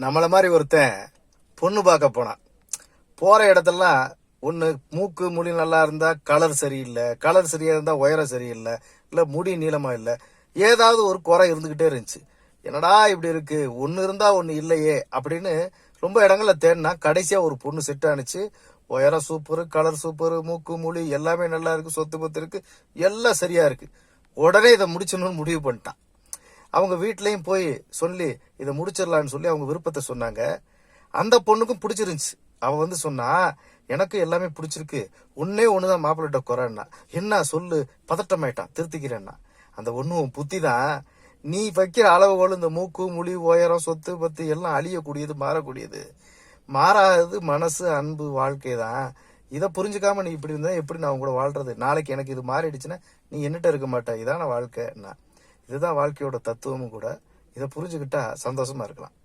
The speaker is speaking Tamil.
நம்மள மாதிரி ஒருத்தன் பொண்ணு பார்க்க போனான். போற இடத்தெல்லாம் ஒண்ணு மூக்கு முடி நல்லா இருந்தா கலர் சரியில்லை, கலர் சரியா இருந்தா உயரம் சரியில்லை, இல்ல முடி நீளமா இல்ல, ஏதாவது ஒரு குறை இருந்துகிட்டே இருந்துச்சு. என்னடா இப்படி இருக்கு, ஒன்னு இருந்தா ஒண்ணு இல்லையே அப்படின்னு ரொம்ப இடங்கள்ல தேடினா கடைசியா ஒரு பொண்ணு செட் ஆனிச்சு. உயரம் சூப்பரு, கலர் சூப்பரு, மூக்கு மொழி எல்லாமே நல்லா இருக்கு, சொத்து பத்து இருக்கு, எல்லாம் சரியா இருக்கு. உடனே இதை முடிச்சணும்னு முடிவு பண்ணிட்டான். அவங்க வீட்லயும் போய் சொல்லி இதை முடிச்சிடலான்னு சொல்லி அவங்க விருப்பத்தை சொன்னாங்க. அந்த பொண்ணுக்கும் பிடிச்சிருந்துச்சு. அவ சொன்னா, எனக்கு எல்லாமே பிடிச்சிருக்கு, ஒன்னே ஒண்ணுதான் மாப்பிள்ளிட்ட குறைன்னா. என்ன சொல்லு, பதட்டமாயிட்டான், திருத்திக்கிறேன்னா. அந்த ஒண்ணும் புத்தி தான். நீ வைக்கிற அளவுகோல் இந்த மூக்கு முழி உயரம் சொத்து பத்து எல்லாம் அழியக்கூடியது, மாறக்கூடியது. மாறாதது மனசு, அன்பு, வாழ்க்கை தான். இதை புரிஞ்சுக்காம நீ இப்படி இருந்தா எப்படி நான் கூட வாழ்றது? நாளைக்கு எனக்கு இது மாறிடுச்சுன்னா நீ என்னட்ட இருக்க மாட்டேன். இதான வாழ்க்கை. இதுதான் வாழ்க்கையோட தத்துவமும் கூட. இதை புரிஞ்சுக்கிட்டா சந்தோஷமா இருக்கலாம்.